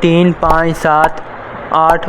3، 5، 7، 8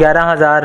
11,000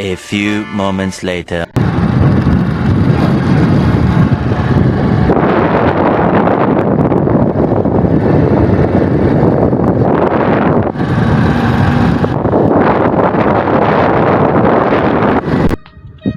A few moments later.